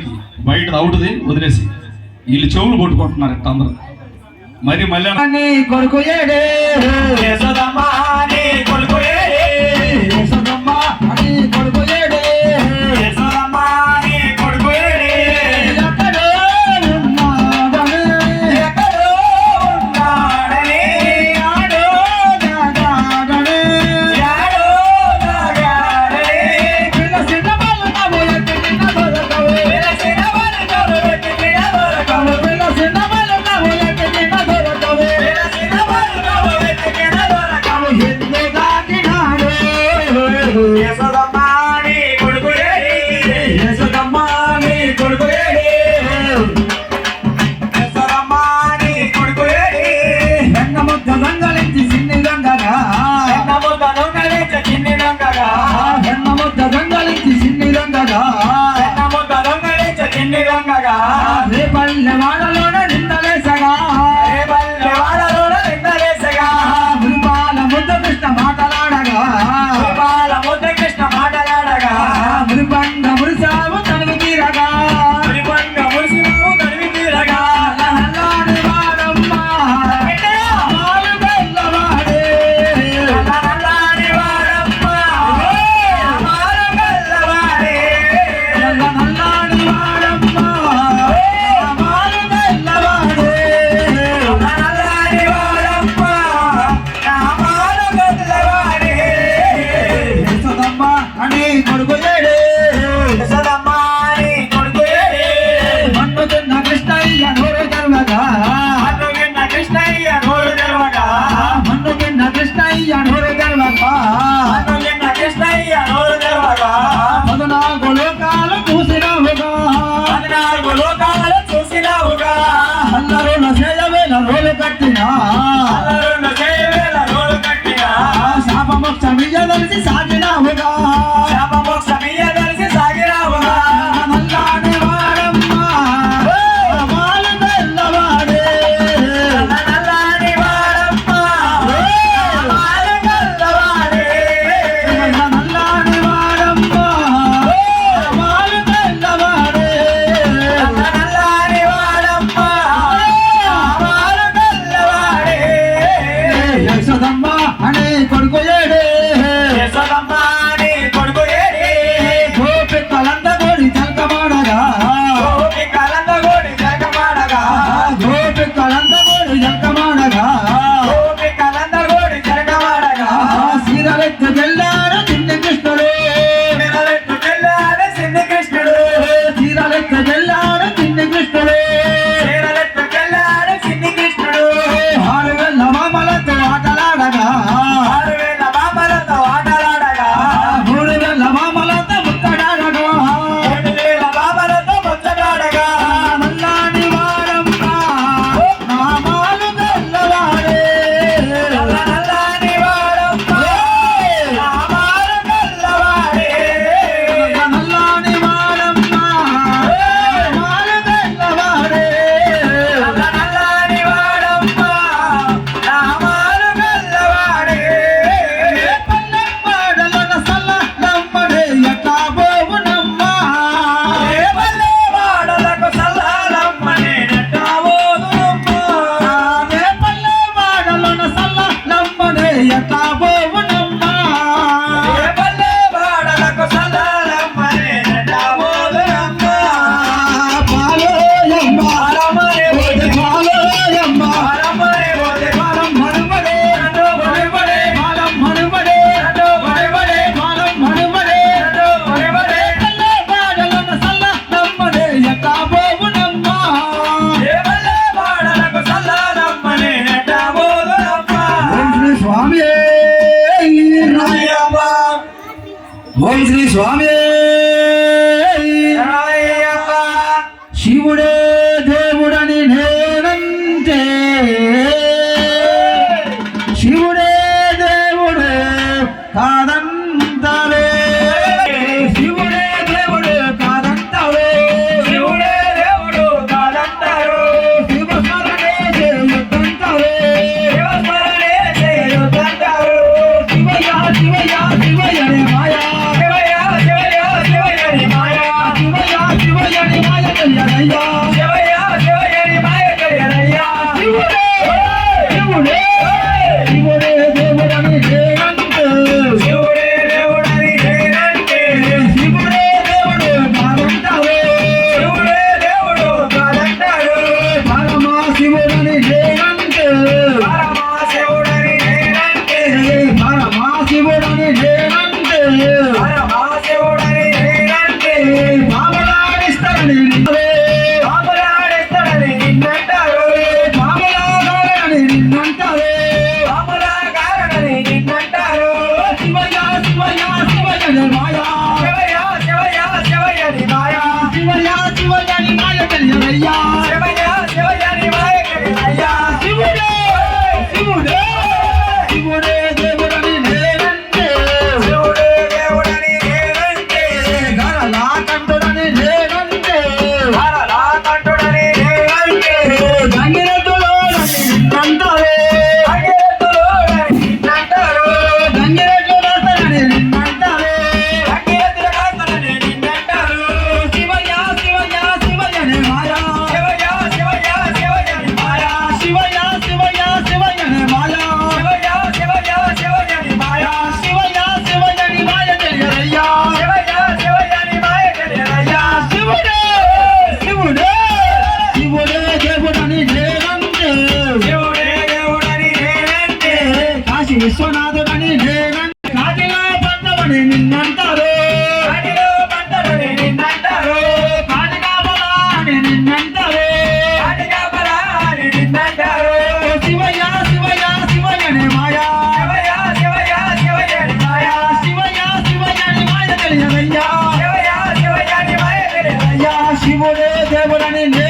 వీళ్ళకి బయట అవుతుంది వదిలేసి వీళ్ళు చెవులు కొట్టుకుంటున్నారు ఇట్ట అందరూ మరి మళ్ళీ కొడుకు ఏడే కొడుకు కొడుకు ఏడే పల్లెవాడలోన నిందలేసగా మురిపాల ముద్ద కృష్ణ మాటలాడగా మురిపంగ మురిసావు తనివి తీరగా నల్లాని వాడమ్మా మాలు గల్లవాడే నల్లాని వాడమ్మా కొడుకు ఏడే మన్నుతున్న కృష్ణయ్య నోరు తెరవగా మన్నుతున్న కృష్ణయ్య నోరు తెరవగా 14 లోకాలు చూసినావుగా అందరూ నసేయవేల రోలు కట్టినా శాపమోక్షమియ తెలిసి సాగినావుగా నల్లాని వాడమ్మా మాలు గల్లవాడే నల్లాని వాడమ్మా మాలు గల్లవాడే యశోదమ్మ అనే కొడుకు ఏడే గోపికలంద గోడి జల్కమాడగా సీరలెత్తు జల్లాడు చిన్ని కృష్ణుడు సీరలెత్తు జల్లాడు చిన్ని కృష్ణుడు 6 వేల మామలతో ఆటలాడగా 3 వేల మామలతో ముచ్చడాడగా నల్లాని వాడమ్మా నా మాలు గల్లవాడే నల్లాని వాడమ్మా మాలు గల్లవాడే పల్లెపాడలోన సల్లమ్మడే ఎట్టా పోవునమ్మా పల్లెపాడలోన సల్లమ్మడే ఎట్టా పోవునమ్మా పాలోయమ్మ పాలోయమ్మ పాలం మనుమడే పాలం మనుమడే పల్లెపాడలోన సల్లమ్మడే ఎట్టా పోవునమ్మా ఓం శ్రీ స్వామి శివుడే దేవుడని నేనంటే శివుడే దేవుడు కాదంతలే శివుడే దేవుడు కాదంతలే శివస్మరణే చేయుతంతలే శివయ్య శివయ్య శివయ్య రే మాయా శివయ్య శివయ్య రే మాయా తెలియదయ్యా శివయ్య శివయ్య నీ మాయ తెలియదయ్యా శివుడే శివుడే శివుడే దేవుడని నేనంటే శివుడే దేవుడని నేనంటే గరళా కంఠుడని నేనంటే హరలా కంఠుడని నేనంటే గంగిరెద్దులోడని నిన్నంటారే భగీరథులోడని నిన్నంటారు గంగిరెద్దులోడని నిన్నంటారే భగీరథుల కాంతలని నిన్నంటారు శివయ్య శివయ్య శివయ్యనే మాయా శివయ్య శివయ్య శివయ్యని మాయా శివయ్య శివయ్య శివయ్యనే మాయా శివయ్య శివయ్య శివయ్యని మాయా శివయ్య శివయ్యని మాయ తెలియదయ్యా శివయ్య శివయ్యని మాయ తెలియదయ్యా శివుడే శివుడే శివుడే దేవుడని నేనంటే శివుడే దేవుడని నేనంటే కాశీ విశ్వనాథుడని నేనంటే కాటిలో పంటవని నిన్నంటారు కాటిలో పంటలని నిన్నంటారు కాటికాపలా అని నిన్నంటారు కాటికాపలా అని నిన్నంటారు శివయ్య శివయ్య శివయ్యనే మాయా శివయ్య శివయ్య శివయ్యని మాయా శివయ్య శివయ్యని మాయ తెలియదయ్యా శివయ్య శివయ్యని మాయ తెలియదయ్యా శివుడే దేవుడని నే